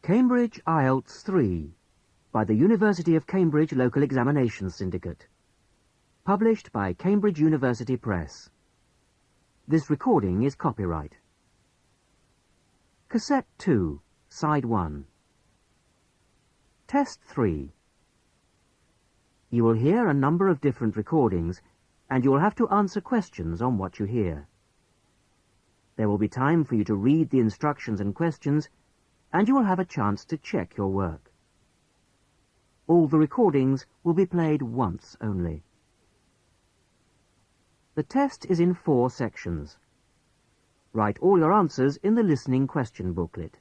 Cambridge Ielts 3 by the University of Cambridge Local Examination Syndicate. Published by Cambridge University Press. This recording is copyright. Cassette 2, Side 1. Test 3. You will hear a number of different recordings, and you will have to answer questions on what you hear. There will be time for you to read the instructions and questions, and you will have a chance to check your work. All the recordings will be played once only. The test is in 4 sections. Write all your answers in the listening question booklet.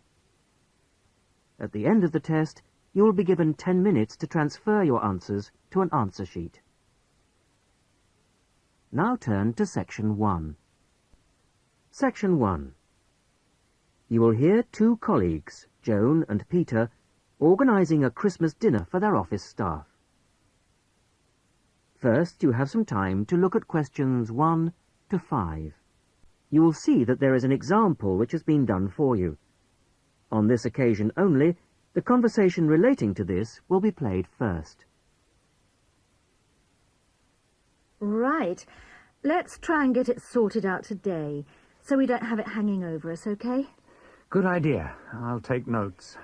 At the end of the test, you will be given 10 minutes to transfer your answers to an answer sheet. Now turn to Section 1. Section 1. You will hear 2 colleagues, Joan and Peter, organising a Christmas dinner for their office staff. First, you have some time to look at questions 1 to 5. You will see that there is an example which has been done for you. On this occasion only, the conversation relating to this will be played first. Right. Let's try and get it sorted out today, so we don't have it hanging over us, okay? Good idea. I'll take notes.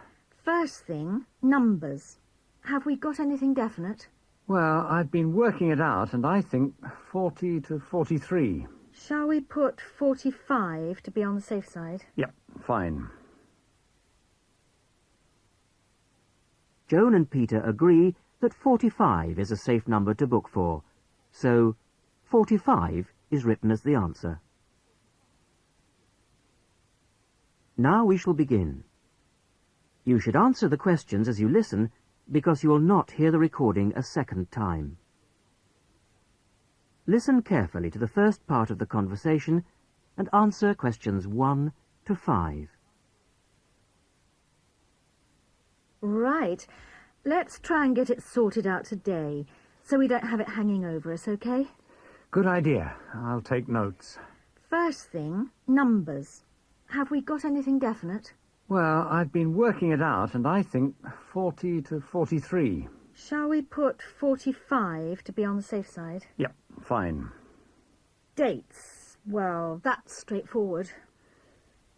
First thing, numbers. Have we got anything definite? Well, I've been working it out, and I think 40 to 43. Shall we put 45 to be on the safe side? Yep, fine. Joan and Peter agree that 45 is a safe number to book for, so 45 is written as the answer. Now we shall begin. You should answer the questions as you listen, because you will not hear the recording a second time. Listen carefully to the first part of the conversation and answer questions 1 to 5. Right. Let's try and get it sorted out today, so we don't have it hanging over us, okay? Good idea. I'll take notes. First thing, numbers. Have we got anything definite? Well, I've been working it out, and I think 40 to 43. Shall we put 45 to be on the safe side? Yep, fine. Dates. Well, that's straightforward.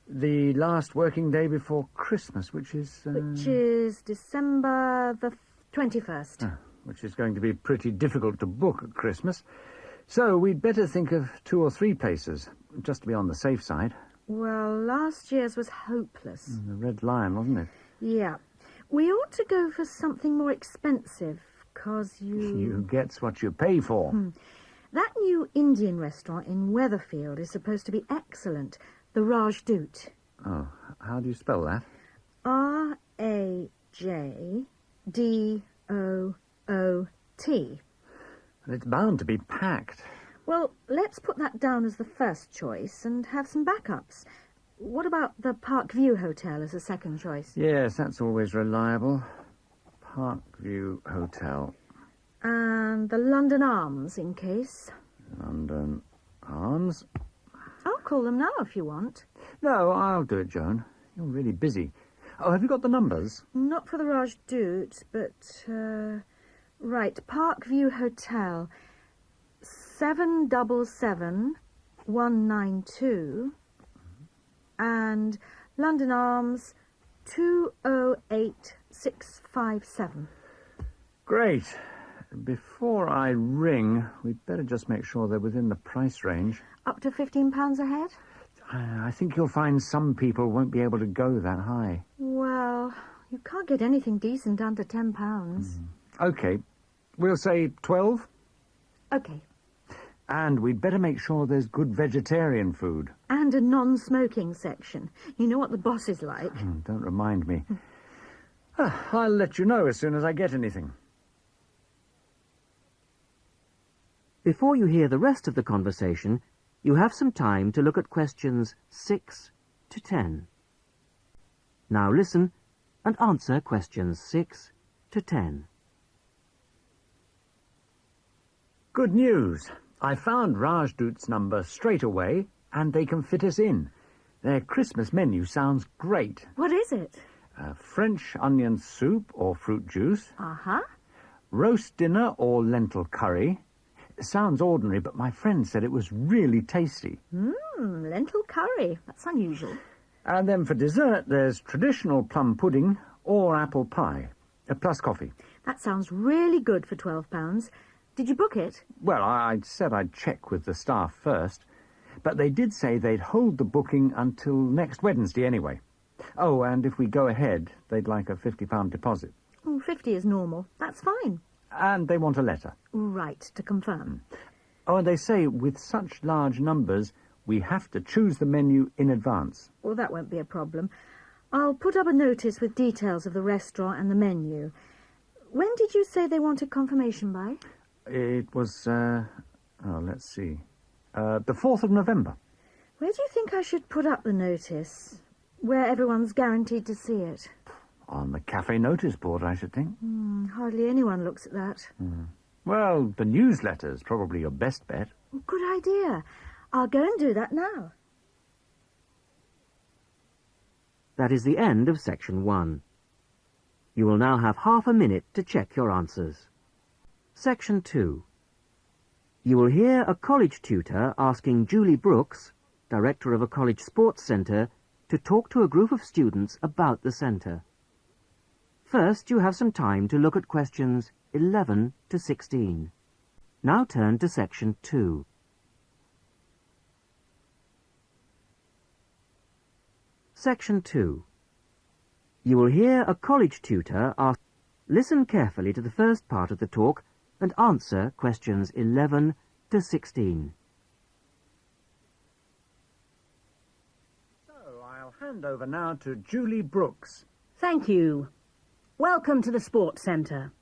The last working day before Christmas, which is... Which is December the 21st. Which is going to be pretty difficult to book at Christmas. So we'd better think of 2 or 3 places, just to be on the safe side. Well, last year's was hopeless. The Red Lion, wasn't it? Yeah. We ought to go for something more expensive, 'cause You gets what you pay for. That new Indian restaurant in Weatherfield is supposed to be excellent. The Rajdoot. Oh, how do you spell that? Rajdoot. It's bound to be packed. Well, let's put that down as the first choice and have some backups. What about the Parkview Hotel as a second choice? Yes, that's always reliable. Parkview Hotel. And the London Arms, in case. London Arms? I'll call them now if you want. No, I'll do it, Joan. You're really busy. Oh, have you got the numbers? Not for the Rajdoot, but, right, Parkview Hotel. 777192 and London Arms 208657. Great. Before I ring, we'd better just make sure they're within the price range. Up to £15 a head? I think you'll find some people won't be able to go that high. Well, you can't get anything decent under £10. OK. We'll say 12. OK. And we'd better make sure there's good vegetarian food. And a non-smoking section. You know what the boss is like. Don't remind me. I'll let you know as soon as I get anything. Before you hear the rest of the conversation, you have some time to look at questions 6 to 10. Now listen and answer questions 6 to 10. Good news. I found Rajdoot's number straight away, and they can fit us in. Their Christmas menu sounds great. What is it? French onion soup or fruit juice, Uh-huh. roast dinner or lentil curry. Sounds ordinary, but my friend said it was really tasty. Lentil curry. That's unusual. And then for dessert, there's traditional plum pudding or apple pie, plus coffee. That sounds really good for £12. Did you book it? Well, I said I'd check with the staff first, but they did say they'd hold the booking until next Wednesday anyway. Oh, and if we go ahead, they'd like a £50 deposit. Oh, 50 is normal. That's fine. And they want a letter. Right, to confirm. Oh, and they say with such large numbers, we have to choose the menu in advance. Well, that won't be a problem. I'll put up a notice with details of the restaurant and the menu. When did you say they wanted confirmation by? It was, let's see, the 4th of November. Where do you think I should put up the notice? Where everyone's guaranteed to see it? On the cafe notice board, I should think. Hardly anyone looks at that. Well, the newsletter's probably your best bet. Good idea. I'll go and do that now. That is the end of section 1. You will now have half a minute to check your answers. Section 2. You will hear a college tutor asking Julie Brooks, director of a college sports centre, to talk to a group of students about the centre. First, you have some time to look at questions 11 to 16. Now turn to section 2. Section 2. You will hear a college tutor ask... Listen carefully to the first part of the talk and answer questions 11 to 16. So, I'll hand over now to Julie Brooks. Thank you. Welcome to the Sports Centre.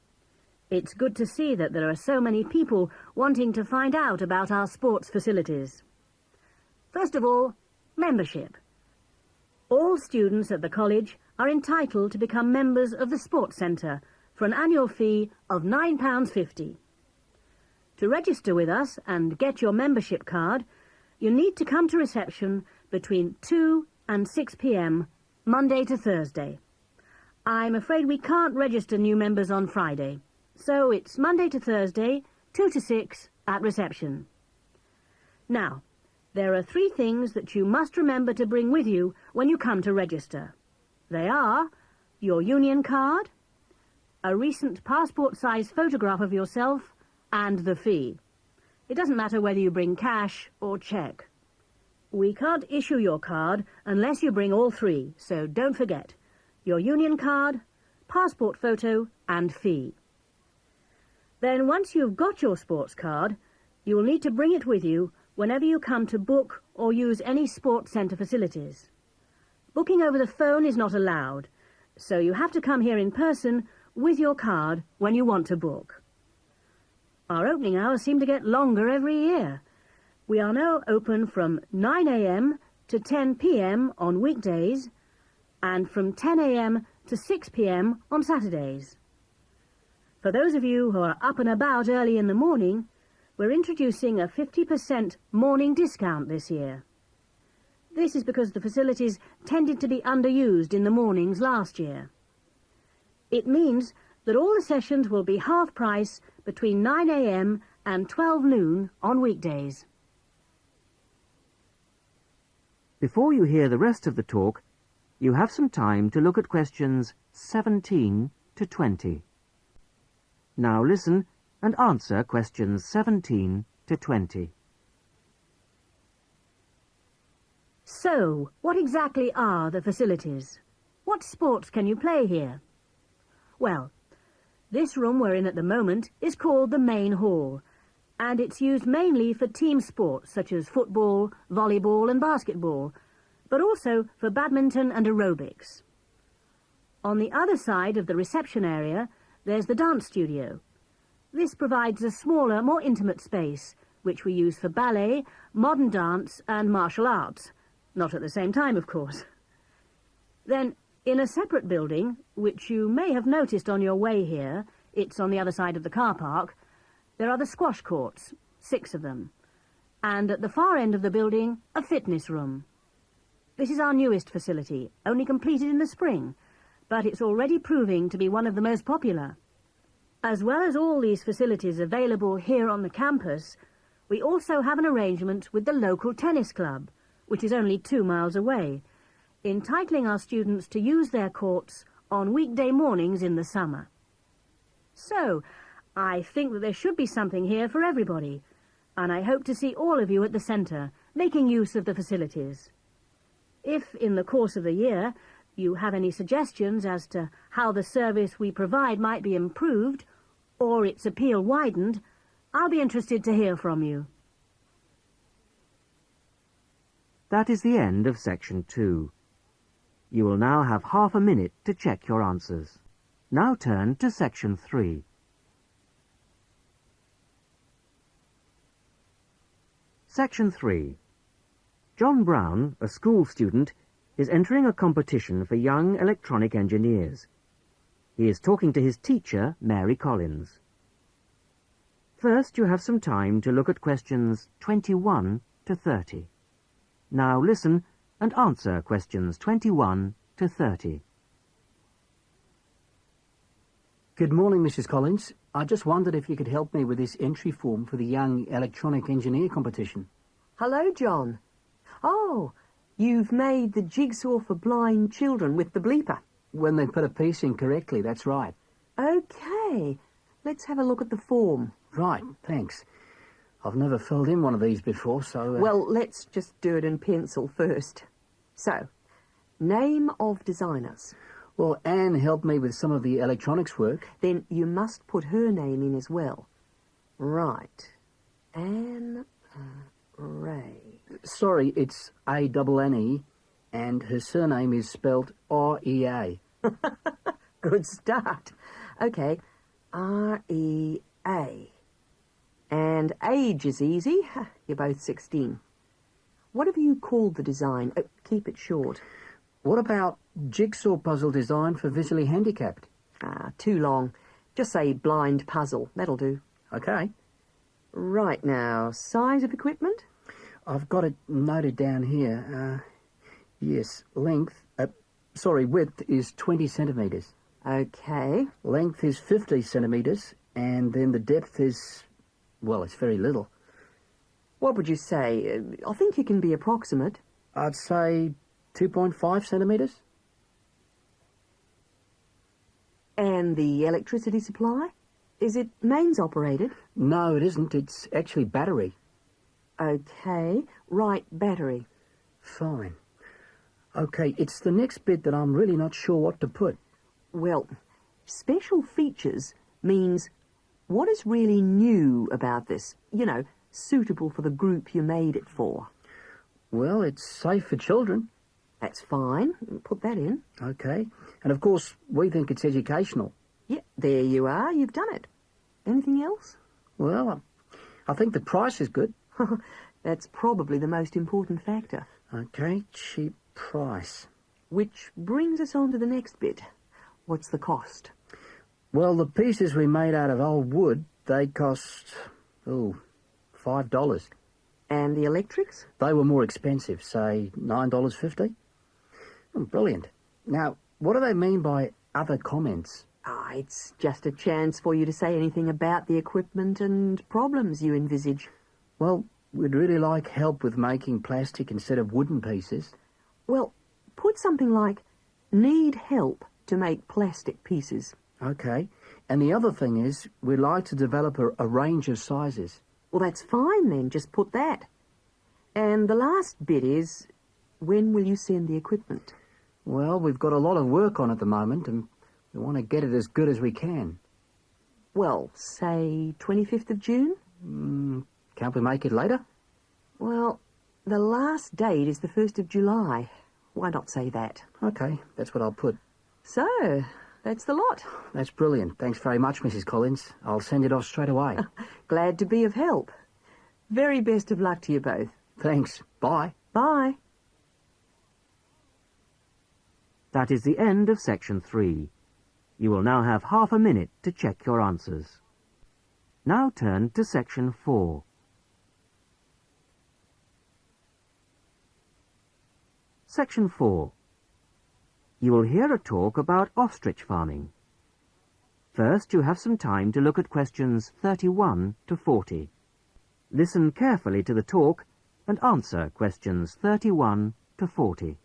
It's good to see that there are so many people wanting to find out about our sports facilities. First of all, membership. All students at the college are entitled to become members of the Sports Centre for an annual fee of £9.50. To register with us and get your membership card, you need to come to reception between 2 and 6 p.m, Monday to Thursday. I'm afraid we can't register new members on Friday, so it's Monday to Thursday, 2 to 6 at reception. Now, there are 3 things that you must remember to bring with you when you come to register. They are your union card, a recent passport-size photograph of yourself, and the fee. It doesn't matter whether you bring cash or cheque. We can't issue your card unless you bring all 3, so don't forget. Your union card, passport photo, and fee. Then once you've got your sports card, you will need to bring it with you whenever you come to book or use any sports centre facilities. Booking over the phone is not allowed, so you have to come here in person with your card when you want to book. Our opening hours seem to get longer every year. We are now open from 9 a.m. to 10 p.m. on weekdays and from 10 a.m. to 6 p.m. on Saturdays. For those of you who are up and about early in the morning, we're introducing a 50% morning discount this year. This is because the facilities tended to be underused in the mornings last year. It means that all the sessions will be half price between 9 a.m. and 12 noon on weekdays. Before you hear the rest of the talk, you have some time to look at questions 17 to 20. Now listen and answer questions 17 to 20. So, what exactly are the facilities? What sports can you play here? Well, this room we're in at the moment is called the main hall, and it's used mainly for team sports such as football, volleyball and basketball, but also for badminton and aerobics. On the other side of the reception area, there's the dance studio. This provides a smaller, more intimate space, which we use for ballet, modern dance and martial arts. Not at the same time, of course. Then, in a separate building, which you may have noticed on your way here, it's on the other side of the car park, there are the squash courts, 6 of them. And at the far end of the building, a fitness room. This is our newest facility, only completed in the spring, but it's already proving to be one of the most popular. As well as all these facilities available here on the campus, we also have an arrangement with the local tennis club, which is only 2 miles away, entitling our students to use their courts on weekday mornings in the summer. So, I think that there should be something here for everybody, and I hope to see all of you at the centre, making use of the facilities. If, in the course of the year, you have any suggestions as to how the service we provide might be improved, or its appeal widened, I'll be interested to hear from you. That is the end of Section 2. You will now have half a minute to check your answers. Now turn to Section 3. Section 3. John Brown, a school student, is entering a competition for young electronic engineers. He is talking to his teacher, Mary Collins. First, you have some time to look at questions 21 to 30. Now listen and answer questions 21 to 30. Good morning, Mrs. Collins. I just wondered if you could help me with this entry form for the Young Electronic Engineer competition. Hello, John. Oh, you've made the jigsaw for blind children with the bleeper. When they put a piece in correctly, that's right. OK. Let's have a look at the form. Right, thanks. I've never filled in one of these before, so... Well, let's just do it in pencil first. So, name of designers. Well, Anne helped me with some of the electronics work. Then you must put her name in as well. Right. Anne Ray. Sorry, it's A-N-N-E, and her surname is spelt R-E-A. Good start. OK, R-E-A. And age is easy. You're both 16. What have you called the design? Keep it short. What about jigsaw puzzle design for visually handicapped? Too long. Just say blind puzzle. That'll do. OK. Right now, size of equipment? I've got it noted down here. Yes, width is 20 centimetres. OK. Length is 50 centimetres, and then the depth is... well, it's very little. What would you say? I think you can be approximate. I'd say 2.5 centimetres. And the electricity supply? Is it mains operated? No, it isn't. It's actually battery. OK. Right, battery. Fine. OK, it's the next bit that I'm really not sure what to put. Well, special features means what is really new about this? You know, suitable for the group you made it for. Well, it's safe for children. That's fine. Put that in. OK. And of course, we think it's educational. Yeah, there you are. You've done it. Anything else? Well, I think the price is good. That's probably the most important factor. OK, cheap price. Which brings us on to the next bit. What's the cost? Well, the pieces we made out of old wood, they cost, $5. And the electrics? They were more expensive, say $9.50. Brilliant. Now, what do they mean by other comments? It's just a chance for you to say anything about the equipment and problems you envisage. Well, we'd really like help with making plastic instead of wooden pieces. Well, put something like, need help to make plastic pieces. OK. And the other thing is, we'd like to develop a range of sizes. Well, that's fine then. Just put that. And the last bit is, when will you send the equipment? Well, we've got a lot of work on at the moment, and we want to get it as good as we can. Well, say 25th of June? Can't we make it later? Well, the last date is the 1st of July. Why not say that? OK, that's what I'll put. So, that's the lot. That's brilliant. Thanks very much, Mrs. Collins. I'll send it off straight away. Glad to be of help. Very best of luck to you both. Thanks. Bye. Bye. That is the end of Section 3. You will now have half a minute to check your answers. Now turn to Section 4. Section 4. You will hear a talk about ostrich farming. First, you have some time to look at questions 31 to 40. Listen carefully to the talk and answer questions 31 to 40.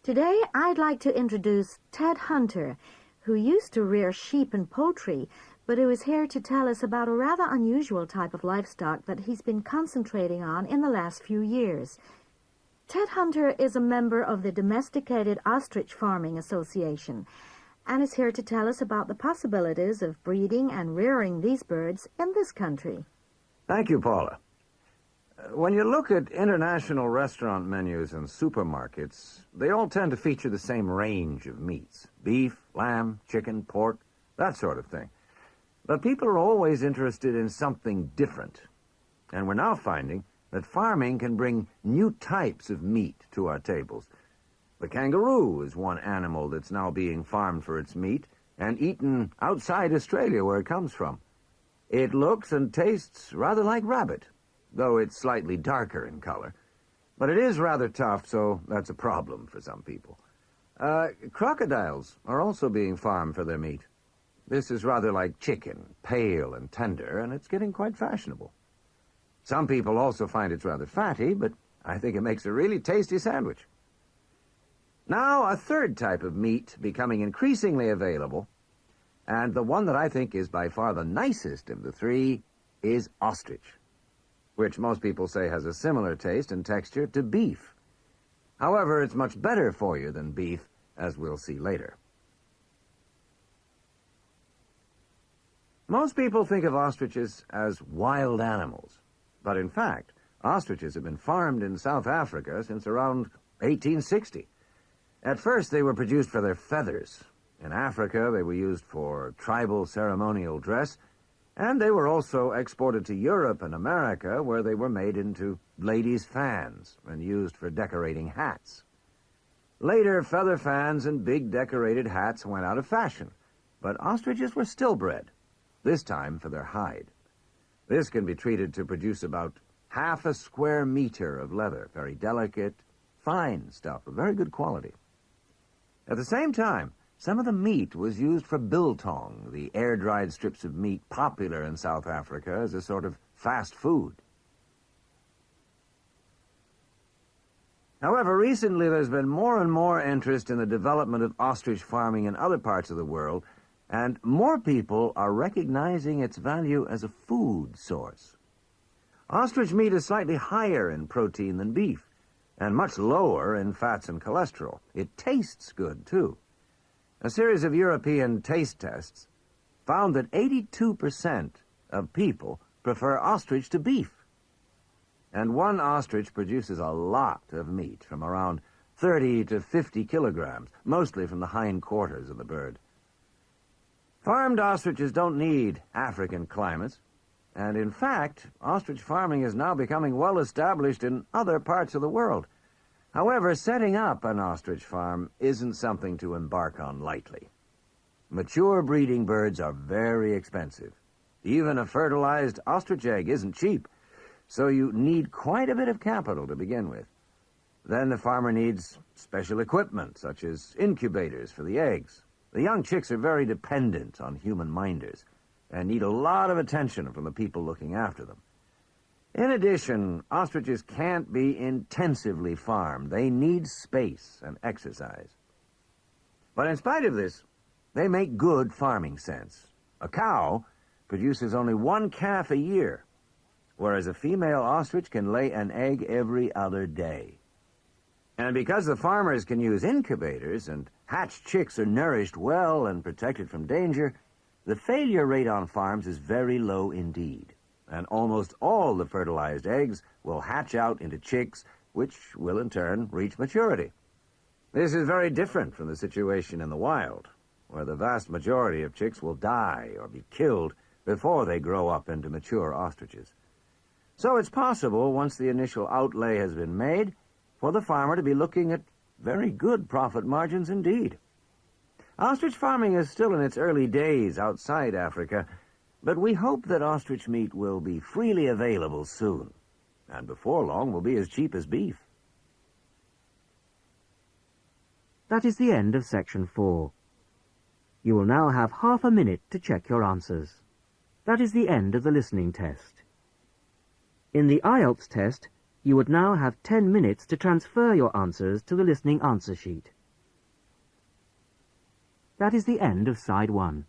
Today, I'd like to introduce Ted Hunter, who used to rear sheep and poultry, but who is here to tell us about a rather unusual type of livestock that he's been concentrating on in the last few years. Ted Hunter is a member of the Domesticated Ostrich Farming Association and is here to tell us about the possibilities of breeding and rearing these birds in this country. Thank you, Paula. When you look at international restaurant menus and supermarkets, they all tend to feature the same range of meats: beef, lamb, chicken, pork, that sort of thing. But people are always interested in something different. And we're now finding that farming can bring new types of meat to our tables. The kangaroo is one animal that's now being farmed for its meat and eaten outside Australia, where it comes from. It looks and tastes rather like rabbit, though it's slightly darker in color. But it is rather tough, so that's a problem for some people. Crocodiles are also being farmed for their meat. This is rather like chicken, pale and tender, and it's getting quite fashionable. Some people also find it's rather fatty, but I think it makes a really tasty sandwich. Now, a third type of meat becoming increasingly available, and the one that I think is by far the nicest of the three, is ostrich, which most people say has a similar taste and texture to beef. However, it's much better for you than beef, as we'll see later. Most people think of ostriches as wild animals, but in fact, ostriches have been farmed in South Africa since around 1860. At first, they were produced for their feathers. In Africa, they were used for tribal ceremonial dress, and they were also exported to Europe and America, where they were made into ladies' fans and used for decorating hats. Later, feather fans and big decorated hats went out of fashion, but ostriches were still bred, this time for their hide. This can be treated to produce about half a square meter of leather, very delicate, fine stuff of very good quality. At the same time, some of the meat was used for biltong, the air-dried strips of meat popular in South Africa as a sort of fast food. However, recently there's been more and more interest in the development of ostrich farming in other parts of the world, and more people are recognizing its value as a food source. Ostrich meat is slightly higher in protein than beef, and much lower in fats and cholesterol. It tastes good, too. A series of European taste tests found that 82% of people prefer ostrich to beef. And one ostrich produces a lot of meat, from around 30 to 50 kilograms, mostly from the hindquarters of the bird. Farmed ostriches don't need African climates, and in fact, ostrich farming is now becoming well established in other parts of the world. However, setting up an ostrich farm isn't something to embark on lightly. Mature breeding birds are very expensive. Even a fertilized ostrich egg isn't cheap, so you need quite a bit of capital to begin with. Then the farmer needs special equipment, such as incubators for the eggs. The young chicks are very dependent on human minders and need a lot of attention from the people looking after them. In addition, ostriches can't be intensively farmed. They need space and exercise. But in spite of this, they make good farming sense. A cow produces only one calf a year, whereas a female ostrich can lay an egg every other day. And because the farmers can use incubators and hatched chicks are nourished well and protected from danger, the failure rate on farms is very low indeed. And almost all the fertilized eggs will hatch out into chicks, which will in turn reach maturity. This is very different from the situation in the wild, where the vast majority of chicks will die or be killed before they grow up into mature ostriches. So it's possible, once the initial outlay has been made, for the farmer to be looking at very good profit margins indeed. Ostrich farming is still in its early days outside Africa, but we hope that ostrich meat will be freely available soon, and before long will be as cheap as beef. That is the end of section 4. You will now have half a minute to check your answers. That is the end of the listening test. In the Ielts test, you would now have 10 minutes to transfer your answers to the listening answer sheet. That is the end of side 1.